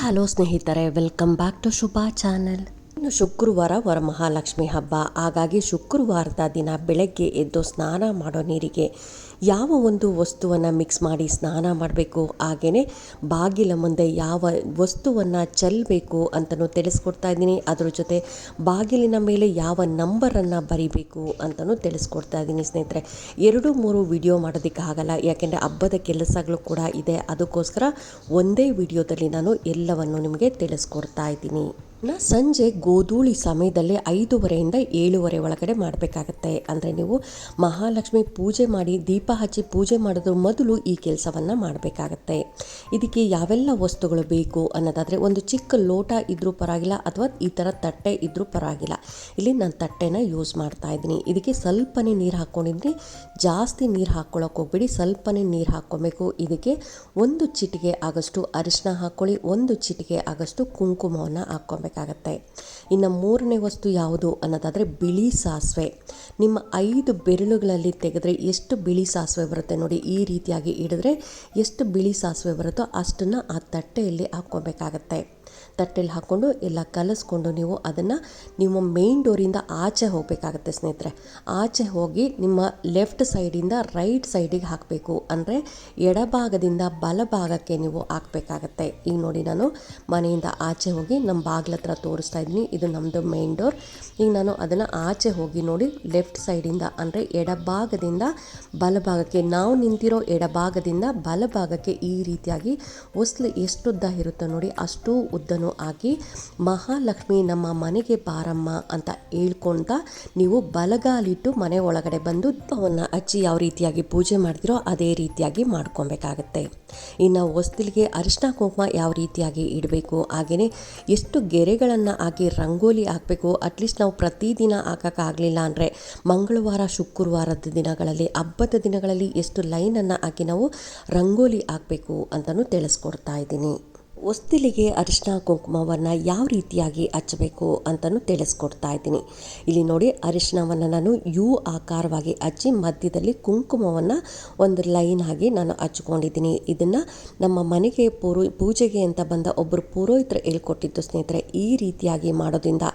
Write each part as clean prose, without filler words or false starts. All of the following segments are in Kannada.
ಹಲೋ ಸ್ನೇಹಿತರೆ, welcome back to Shubha channel. ಇನ್ನು ಶುಕ್ರವಾರ ವರಮಹಾಲಕ್ಷ್ಮಿ ಹಬ್ಬ. ಹಾಗಾಗಿ ಶುಕ್ರವಾರದ ದಿನ ಬೆಳಗ್ಗೆ ಎದ್ದು ಸ್ನಾನ ಮಾಡೋ ನೀರಿಗೆ ಯಾವ ಒಂದು ವಸ್ತುವನ್ನು ಮಿಕ್ಸ್ ಮಾಡಿ ಸ್ನಾನ ಮಾಡಬೇಕು, ಹಾಗೆಯೇ ಬಾಗಿಲ ಮುಂದೆ ಯಾವ ವಸ್ತುವನ್ನು ಚೆಲ್ಲಬೇಕು ಅಂತಲೂ ತಿಳಿಸ್ಕೊಡ್ತಾ ಇದ್ದೀನಿ. ಅದ್ರ ಜೊತೆ ಬಾಗಿಲಿನ ಮೇಲೆ ಯಾವ ನಂಬರನ್ನು ಬರಿಬೇಕು ಅಂತಲೂ ತಿಳಿಸ್ಕೊಡ್ತಾ ಇದ್ದೀನಿ ಸ್ನೇಹಿತರೆ. 2-3 ವಿಡಿಯೋ ಮಾಡೋದಕ್ಕೆ ಆಗಲ್ಲ, ಯಾಕೆಂದರೆ ಹಬ್ಬದ ಕೆಲಸಗಳು ಕೂಡ ಇದೆ. ಅದಕ್ಕೋಸ್ಕರ ಒಂದೇ ವಿಡಿಯೋದಲ್ಲಿ ನಾನು ಎಲ್ಲವನ್ನು ನಿಮಗೆ ತಿಳಿಸ್ಕೊಡ್ತಾ ಇದ್ದೀನಿ. ಸಂಜೆ ಗೋಧೂಳಿ ಸಮಯದಲ್ಲಿ 5:30 7:30 ಒಳಗಡೆ ಮಾಡಬೇಕಾಗತ್ತೆ. ಅಂದರೆ ನೀವು ಮಹಾಲಕ್ಷ್ಮಿ ಪೂಜೆ ಮಾಡಿ ದೀಪ ಹಚ್ಚಿ ಪೂಜೆ ಮಾಡೋದ್ರ ಮೊದಲು ಈ ಕೆಲಸವನ್ನು ಮಾಡಬೇಕಾಗತ್ತೆ. ಇದಕ್ಕೆ ಯಾವೆಲ್ಲ ವಸ್ತುಗಳು ಬೇಕು ಅನ್ನೋದಾದರೆ, ಒಂದು ಚಿಕ್ಕ ಲೋಟ ಇದ್ರೂ ಪರವಾಗಿಲ್ಲ, ಅಥವಾ ಈ ಥರ ತಟ್ಟೆ ಇದ್ರೂ ಪರವಾಗಿಲ್ಲ. ಇಲ್ಲಿ ನಾನು ತಟ್ಟೆನ ಯೂಸ್ ಮಾಡ್ತಾ ಇದ್ದೀನಿ. ಇದಕ್ಕೆ ಸ್ವಲ್ಪನೇ ನೀರು ಹಾಕ್ಕೊಂಡಿದ್ದೀನಿ, ಜಾಸ್ತಿ ನೀರು ಹಾಕ್ಕೊಳ್ಳೋಕೆ ಹೋಗ್ಬೇಡಿ, ಸ್ವಲ್ಪನೇ ನೀರು ಹಾಕ್ಕೊಬೇಕು. ಇದಕ್ಕೆ 1 ಚಿಟಿಕೆ ಆಗಷ್ಟು ಅರಿಶಿನ ಹಾಕ್ಕೊಳ್ಳಿ, 1 ಚಿಟಿಕೆ ಆಗಷ್ಟು ಕುಂಕುಮವನ್ನು ಹಾಕ್ಕೊಬೇಕು ಆಗುತ್ತೆ. ಇನ್ನು 3ನೇ ವಸ್ತು ಯಾವುದು ಅನ್ನೋದಾದರೆ ಬಿಳಿ ಸಾಸಿವೆ. ನಿಮ್ಮ 5 ಬೆರಳುಗಳಲ್ಲಿ ತೆಗೆದ್ರೆ ಎಷ್ಟು ಬಿಳಿ ಸಾಸಿವೆ ಬರುತ್ತೆ ನೋಡಿ, ಈ ರೀತಿಯಾಗಿ ಹಿಡಿದ್ರೆ ಎಷ್ಟು ಬಿಳಿ ಸಾಸಿವೆ ಬರುತ್ತೋ ಅಷ್ಟನ್ನು ಆ ತಟ್ಟೆಯಲ್ಲಿ ಹಾಕ್ಕೊಬೇಕಾಗತ್ತೆ. ತಟ್ಟೆಯಲ್ಲಿ ಹಾಕ್ಕೊಂಡು ಎಲ್ಲ ಕಲಿಸ್ಕೊಂಡು ನೀವು ಅದನ್ನು ನಿಮ್ಮ ಮೇನ್ ಡೋರಿಂದ ಆಚೆ ಹೋಗಬೇಕಾಗತ್ತೆ ಸ್ನೇಹಿತರೆ. ಆಚೆ ಹೋಗಿ ನಿಮ್ಮ ಲೆಫ್ಟ್ ಸೈಡಿಂದ ರೈಟ್ ಸೈಡಿಗೆ ಹಾಕಬೇಕು. ಅಂದರೆ ಎಡಭಾಗದಿಂದ ಬಲಭಾಗಕ್ಕೆ ನೀವು ಹಾಕಬೇಕಾಗತ್ತೆ. ಈಗ ನೋಡಿ, ನಾನು ಮನೆಯಿಂದ ಆಚೆ ಹೋಗಿ ನಮ್ಮ ಬಾಗಿಲ ಹತ್ರ ತೋರಿಸ್ತಾ ಇದ್ದೀನಿ. ಇದು ನಮ್ಮದು ಮೇನ್ ಡೋರ್. ಈಗ ನಾನು ಅದನ್ನು ಆಚೆ ಹೋಗಿ ನೋಡಿ, ಲೆಫ್ಟ್ ಸೈಡಿಂದ ಅಂದರೆ ಎಡಭಾಗದಿಂದ ಬಲಭಾಗಕ್ಕೆ, ನಾವು ನಿಂತಿರೋ ಎಡಭಾಗದಿಂದ ಬಲಭಾಗಕ್ಕೆ ಈ ರೀತಿಯಾಗಿ ಹೊಸ್ಲು ಎಷ್ಟು ಉದ್ದ ಇರುತ್ತೋ ನೋಡಿ ಅಷ್ಟು ಉದ್ದನೂ ಹಾಕಿ ಮಹಾಲಕ್ಷ್ಮಿ ನಮ್ಮ ಮನೆಗೆ ಬಾರಮ್ಮ ಅಂತ ಹೇಳ್ಕೊಂತ ನೀವು ಬಲಗಾಲಿಟ್ಟು ಮನೆ ಒಳಗಡೆ ಬಂದು ದೀಪವನ್ನು ಹಚ್ಚಿ ಯಾವ ರೀತಿಯಾಗಿ ಪೂಜೆ ಮಾಡ್ತಿರೋ ಅದೇ ರೀತಿಯಾಗಿ ಮಾಡ್ಕೊಬೇಕಾಗತ್ತೆ. ಇನ್ನು ಹೊಸ್ತಿಲಿಗೆ ಅರಿಶಿನ ಕುಂಕುಮ ಯಾವ ರೀತಿಯಾಗಿ ಇಡಬೇಕು, ಹಾಗೆಯೇ ಎಷ್ಟು ಗೆರೆಗಳನ್ನು ಹಾಕಿ ರಂಗೋಲಿ ಹಾಕಬೇಕು. ಅಟ್ಲೀಸ್ಟ್ ನಾವು ಪ್ರತಿದಿನ ಹಾಕೋಕ್ಕಾಗಲಿಲ್ಲ ಅಂದರೆ ಮಂಗಳವಾರ ಶುಕ್ರವಾರದ ದಿನಗಳಲ್ಲಿ, ಹಬ್ಬದ ದಿನಗಳಲ್ಲಿ ಎಷ್ಟು ಲೈನನ್ನು ಹಾಕಿ ನಾವು ರಂಗೋಲಿ ಹಾಕಬೇಕು ಅಂತಲೂ ತಿಳಿಸ್ಕೊಡ್ತಾ ಇದ್ದೀನಿ. ಹೊಸ್ತಿಲಿಗೆ ಅರಿಶಿನ ಕುಂಕುಮವನ್ನು ಯಾವ ರೀತಿಯಾಗಿ ಹಚ್ಚಬೇಕು ಅಂತಲೂ ತಿಳಿಸ್ಕೊಡ್ತಾ ಇದ್ದೀನಿ. ಇಲ್ಲಿ ನೋಡಿ, ಅರಿಶಿನವನ್ನು ನಾನು ಯು ಆಕಾರವಾಗಿ ಹಚ್ಚಿ ಮಧ್ಯದಲ್ಲಿ ಕುಂಕುಮವನ್ನು ಒಂದು ಲೈನ್ ಆಗಿ ನಾನು ಹಚ್ಕೊಂಡಿದ್ದೀನಿ. ಇದನ್ನು ನಮ್ಮ ಮನೆಗೆ ಪೂಜೆಗೆ ಅಂತ ಬಂದ ಒಬ್ಬರು ಪುರೋಹಿತರು ಹೇಳ್ಕೊಟ್ಟಿದ್ದು ಸ್ನೇಹಿತರೆ. ಈ ರೀತಿಯಾಗಿ ಮಾಡೋದ್ರಿಂದ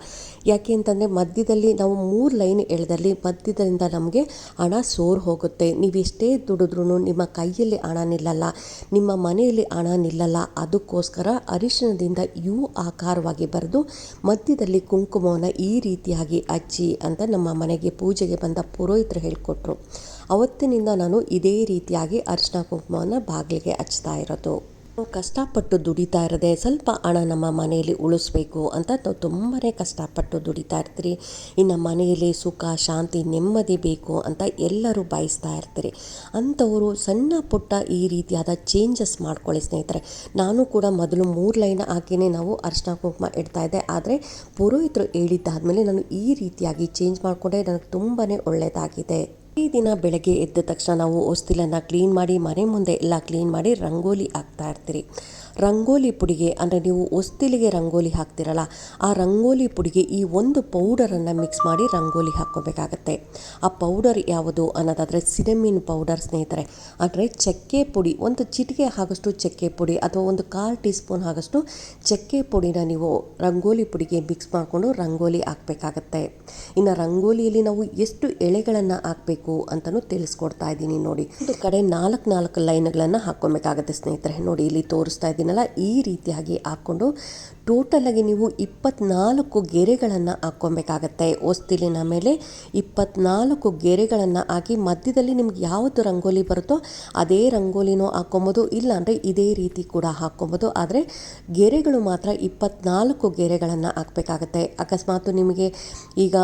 ಯಾಕೆ ಅಂತಂದರೆ ಮಧ್ಯದಲ್ಲಿ ನಾವು 3 ಲೈನ್ ಎಳೆದಲ್ಲಿ ಮಧ್ಯದಿಂದ ನಮಗೆ ಹಣ ಸೋರು ಹೋಗುತ್ತೆ. ನೀವೆಷ್ಟೇ ದುಡಿದ್ರೂ ನಿಮ್ಮ ಕೈಯಲ್ಲಿ ಹಣ ನಿಲ್ಲಲ್ಲ, ನಿಮ್ಮ ಮನೆಯಲ್ಲಿ ಹಣ ನಿಲ್ಲಲ್ಲ. ಅದಕ್ಕೋಸ್ಕರ ಅರಿಶಿಣದಿಂದ ಯು ಆಕಾರವಾಗಿ ಬರೆದು ಮಧ್ಯದಲ್ಲಿ ಕುಂಕುಮವನ್ನು ಈ ರೀತಿಯಾಗಿ ಹಚ್ಚಿ ಅಂತ ನಮ್ಮ ಮನೆಗೆ ಪೂಜೆಗೆ ಬಂದ ಪುರೋಹಿತರು ಹೇಳಿಕೊಟ್ರು. ಅವತ್ತಿನಿಂದ ನಾನು ಇದೇ ರೀತಿಯಾಗಿ ಅರಿಶಿನ ಕುಂಕುಮವನ್ನು ಬಾಗಿಲಿಗೆ ಹಚ್ತಾ ಇರೋದು. ಕಷ್ಟಪಟ್ಟು ದುಡಿತಾ ಇರೋದೆ ಸ್ವಲ್ಪ ಹಣ ನಮ್ಮ ಮನೆಯಲ್ಲಿ ಉಳಿಸ್ಬೇಕು ಅಂತ ನಾವು ತುಂಬಾ ಕಷ್ಟಪಟ್ಟು ದುಡಿತಾ ಇರ್ತೀರಿ. ಇನ್ನು ಮನೆಯಲ್ಲಿ ಸುಖ ಶಾಂತಿ ನೆಮ್ಮದಿ ಬೇಕು ಅಂತ ಎಲ್ಲರೂ ಬಯಸ್ತಾ ಇರ್ತೀರಿ. ಅಂಥವರು ಸಣ್ಣ ಪುಟ್ಟ ಈ ರೀತಿಯಾದ ಚೇಂಜಸ್ ಮಾಡ್ಕೊಳ್ಳಿ ಸ್ನೇಹಿತರೆ. ನಾನು ಕೂಡ ಮೊದಲು 3 ಲೈನ್ ಹಾಕಿನೇ ನಾವು ಅರಿಶಿನ ಕುಂಕುಮ ಇಡ್ತಾ ಇದ್ದೆ. ಆದರೆ ಪುರೋಹಿತರು ಹೇಳಿದ್ದಾದಮೇಲೆ ನಾನು ಈ ರೀತಿಯಾಗಿ ಚೇಂಜ್ ಮಾಡಿಕೊಂಡೆ. ನನಗೆ ತುಂಬಾ ಒಳ್ಳೆಯದಾಗಿದೆ. ಈ ದಿನ ಬೆಳಗ್ಗೆ ಎದ್ದ ತಕ್ಷಣ ನಾವು ಹೊಸ್ತಿಲನ್ನು ಕ್ಲೀನ್ ಮಾಡಿ, ಮನೆ ಮುಂದೆ ಎಲ್ಲ ಕ್ಲೀನ್ ಮಾಡಿ ರಂಗೋಲಿ ಹಾಕ್ತಾ ಇರ್ತೀರಿ. ರಂಗೋಲಿ ಪುಡಿಗೆ ಅಂದರೆ ನೀವು ಹೊಸ್ತಿಲಿಗೆ ರಂಗೋಲಿ ಹಾಕ್ತಿರಲ್ಲ, ಆ ರಂಗೋಲಿ ಪುಡಿಗೆ ಈ ಒಂದು ಪೌಡರನ್ನು ಮಿಕ್ಸ್ ಮಾಡಿ ರಂಗೋಲಿ ಹಾಕ್ಕೋಬೇಕಾಗತ್ತೆ. ಆ ಪೌಡರ್ ಯಾವುದು ಅನ್ನೋದಾದರೆ ಸಿನಮಿನ್ ಪೌಡರ್ ಸ್ನೇಹಿತರೆ. ಅಂದರೆ ಚಕ್ಕೆ ಪುಡಿ, ಒಂದು ಚಿಟಿಕೆ ಆಗಷ್ಟು ಚಕ್ಕೆ ಪುಡಿ ಅಥವಾ ಒಂದು 1/4 ಟೀ ಸ್ಪೂನ್ ಆಗಷ್ಟು ಚಕ್ಕೆ ಪುಡಿನ ನೀವು ರಂಗೋಲಿ ಪುಡಿಗೆ ಮಿಕ್ಸ್ ಮಾಡಿಕೊಂಡು ರಂಗೋಲಿ ಹಾಕಬೇಕಾಗತ್ತೆ. ಇನ್ನು ರಂಗೋಲಿಯಲ್ಲಿ ನಾವು ಎಷ್ಟು ಎಳೆಗಳನ್ನು ಹಾಕಬೇಕು ಅಂತಲೂ ತಿಳಿಸ್ಕೊಡ್ತಾ ಇದ್ದೀನಿ ನೋಡಿ. ಒಂದು ಕಡೆ 4 ಲೈನ್ಗಳನ್ನು ಹಾಕ್ಕೊಬೇಕಾಗತ್ತೆ ಸ್ನೇಹಿತರೆ. ನೋಡಿ, ಇಲ್ಲಿ ತೋರಿಸ್ತಾ ಇದ್ದೀನಿ, ಈ ರೀತಿಯಾಗಿ ಹಾಕ್ಕೊಂಡು ಟೋಟಲಾಗಿ ನೀವು 24 ಗೆರೆಗಳನ್ನು ಹಾಕ್ಕೊಬೇಕಾಗತ್ತೆ. ಹೊಸ್ತಿಲಿನ ಮೇಲೆ 24 ಗೆರೆಗಳನ್ನು ಹಾಕಿ ಮಧ್ಯದಲ್ಲಿ ನಿಮ್ಗೆ ಯಾವುದು ರಂಗೋಲಿ ಬರುತ್ತೋ ಅದೇ ರಂಗೋಲಿನೂ ಹಾಕ್ಕೊಬೋದು, ಇಲ್ಲಾಂದರೆ ಇದೇ ರೀತಿ ಕೂಡ ಹಾಕ್ಕೊಬೋದು. ಆದರೆ ಗೆರೆಗಳು ಮಾತ್ರ 24 ಗೆರೆಗಳನ್ನು ಹಾಕಬೇಕಾಗತ್ತೆ. ಅಕಸ್ಮಾತ್ ನಿಮಗೆ ಈಗ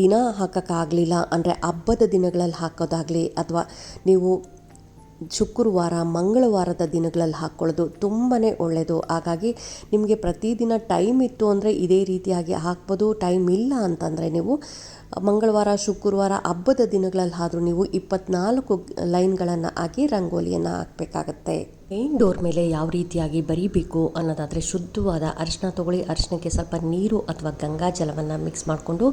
ದಿನ ಹಾಕೋಕ್ಕಾಗಲಿಲ್ಲ ಅಂದರೆ ಹಬ್ಬದ ದಿನಗಳಲ್ಲಿ ಹಾಕೋದಾಗಲಿ ಅಥವಾ ನೀವು ಶುಕ್ರವಾರ ಮಂಗಳವಾರದ ದಿನಗಳಲ್ಲಿ ಹಾಕ್ಕೊಳ್ಳೋದು ತುಂಬಾ ಒಳ್ಳೆಯದು. ಹಾಗಾಗಿ ನಿಮಗೆ ಪ್ರತಿದಿನ ಟೈಮ್ ಇತ್ತು ಅಂದರೆ ಇದೇ ರೀತಿಯಾಗಿ ಹಾಕ್ಬೋದು. ಟೈಮ್ ಇಲ್ಲ ಅಂತಂದರೆ ನೀವು ಮಂಗಳವಾರ ಶುಕ್ರವಾರ ಹಬ್ಬದ ದಿನಗಳಲ್ಲಿ ಆದರೂ ನೀವು 24 ಲೈನ್ಗಳನ್ನು ಹಾಕಿ ರಂಗೋಲಿಯನ್ನು ಹಾಕಬೇಕಾಗತ್ತೆ. ಮೇನ್ ಡೋರ್ ಮೇಲೆ ಯಾವ ರೀತಿಯಾಗಿ ಬರೀಬೇಕು ಅನ್ನೋದಾದರೆ, ಶುದ್ಧವಾದ ಅರಿಶಿನ ತೊಗೊಳ್ಳಿ. ಅರಿಶಿನಕ್ಕೆ ಸ್ವಲ್ಪ ನೀರು ಅಥವಾ ಗಂಗಾ ಜಲವನ್ನು ಮಿಕ್ಸ್ ಮಾಡಿಕೊಂಡು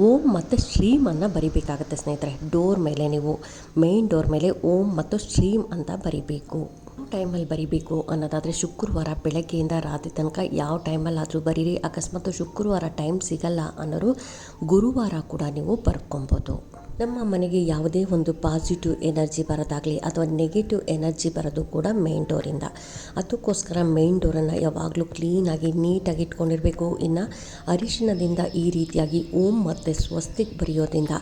ಓಂ ಮತ್ತು ಶ್ರೀಮನ್ನು ಬರಿಬೇಕಾಗತ್ತೆ ಸ್ನೇಹಿತರೆ. ಡೋರ್ ಮೇಲೆ ನೀವು ಮೇನ್ ಡೋರ್ ಮೇಲೆ ಓಂ ಮತ್ತು ಶ್ರೀಮ್ ಅಂತ ಬರಿಬೇಕು. ಟೈಮಲ್ಲಿ ಬರಿಬೇಕು ಅನ್ನೋದಾದರೆ ಶುಕ್ರವಾರ ಬೆಳಗ್ಗೆಯಿಂದ ರಾತ್ರಿ ತನಕ ಯಾವ ಟೈಮಲ್ಲಾದರೂ ಬರೀರಿ. ಅಕಸ್ಮಾತ್ ಶುಕ್ರವಾರ ಟೈಮ್ ಸಿಗಲ್ಲ ಅನ್ನೋರು ಗುರುವಾರ ಕೂಡ ನೀವು ಬರ್ಕೊಬೋದು. ನಮ್ಮ ಮನೆಗೆ ಯಾವುದೇ ಒಂದು ಪಾಸಿಟಿವ್ ಎನರ್ಜಿ ಬರೋದಾಗಲಿ ಅಥವಾ ನೆಗೆಟಿವ್ ಎನರ್ಜಿ ಬರೋದು ಕೂಡ ಮೇನ್ ಡೋರಿಂದ. ಅದಕ್ಕೋಸ್ಕರ ಮೇನ್ ಡೋರನ್ನು ಯಾವಾಗಲೂ ಕ್ಲೀನಾಗಿ ನೀಟಾಗಿ ಇಟ್ಕೊಂಡಿರಬೇಕು. ಇನ್ನು ಅರಿಶಿಣದಿಂದ ಈ ರೀತಿಯಾಗಿ ಓಂ ಮತ್ತು ಸ್ವಸ್ತಿಕ್ ಬರೆಯೋದ್ರಿಂದ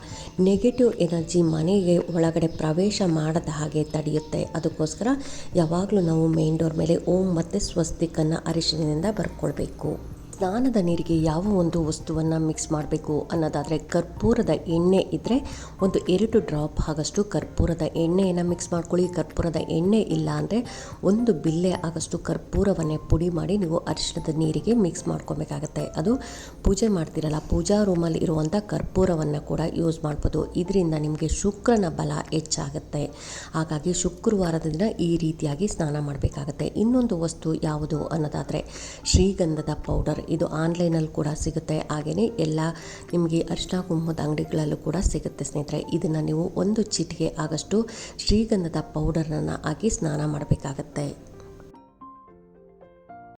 ನೆಗೆಟಿವ್ ಎನರ್ಜಿ ಮನೆಗೆ ಒಳಗಡೆ ಪ್ರವೇಶ ಮಾಡದ ಹಾಗೆ ತಡೆಯುತ್ತೆ. ಅದಕ್ಕೋಸ್ಕರ ಯಾವಾಗಲೂ ನಾವು ಮೇನ್ ಡೋರ್ ಮೇಲೆ ಓಂ ಮತ್ತು ಸ್ವಸ್ತಿಕನ್ನು ಅರಿಶಿಣದಿಂದ ಬರ್ಕೊಳ್ಬೇಕು. ಸ್ನಾನದ ನೀರಿಗೆ ಯಾವ ಒಂದು ವಸ್ತುವನ್ನು ಮಿಕ್ಸ್ ಮಾಡಬೇಕು ಅನ್ನೋದಾದರೆ ಕರ್ಪೂರದ ಎಣ್ಣೆ ಇದ್ದರೆ ಒಂದು 2 ಡ್ರಾಪ್ ಆಗಷ್ಟು ಕರ್ಪೂರದ ಎಣ್ಣೆಯನ್ನು ಮಿಕ್ಸ್ ಮಾಡ್ಕೊಳ್ಳಿ. ಕರ್ಪೂರದ ಎಣ್ಣೆ ಇಲ್ಲ ಅಂದರೆ ಒಂದು ಬಿಲ್ಲೆ ಆಗಷ್ಟು ಕರ್ಪೂರವನ್ನೇ ಪುಡಿ ಮಾಡಿ ನೀವು ಅರಿಶಿಣದ ನೀರಿಗೆ ಮಿಕ್ಸ್ ಮಾಡ್ಕೊಬೇಕಾಗತ್ತೆ. ಅದು ಪೂಜೆ ಮಾಡ್ತಿರಲ್ಲ, ಪೂಜಾ ರೂಮಲ್ಲಿ ಇರುವಂಥ ಕರ್ಪೂರವನ್ನು ಕೂಡ ಯೂಸ್ ಮಾಡ್ಬೋದು. ಇದರಿಂದ ನಿಮಗೆ ಶುಕ್ರನ ಬಲ ಹೆಚ್ಚಾಗುತ್ತೆ. ಹಾಗಾಗಿ ಶುಕ್ರವಾರದ ದಿನ ಈ ರೀತಿಯಾಗಿ ಸ್ನಾನ ಮಾಡಬೇಕಾಗತ್ತೆ. ಇನ್ನೊಂದು ವಸ್ತು ಯಾವುದು ಅನ್ನೋದಾದರೆ ಶ್ರೀಗಂಧದ ಪೌಡರ್. ಇದು ಆನ್ಲೈನಲ್ಲಿ ಕೂಡ ಸಿಗುತ್ತೆ, ಹಾಗೆಯೇ ಎಲ್ಲ ನಿಮಗೆ ಅರಿಶಿನ ಕುಂಕುಮದ ಅಂಗಡಿಗಳಲ್ಲೂ ಕೂಡ ಸಿಗುತ್ತೆ ಸ್ನೇಹಿತರೆ. ಇದನ್ನು ನೀವು 1 ಚಿಟಿಕೆ ಆಗಷ್ಟು ಶ್ರೀಗಂಧದ ಪೌಡರನ್ನು ಹಾಕಿ ಸ್ನಾನ ಮಾಡಬೇಕಾಗತ್ತೆ.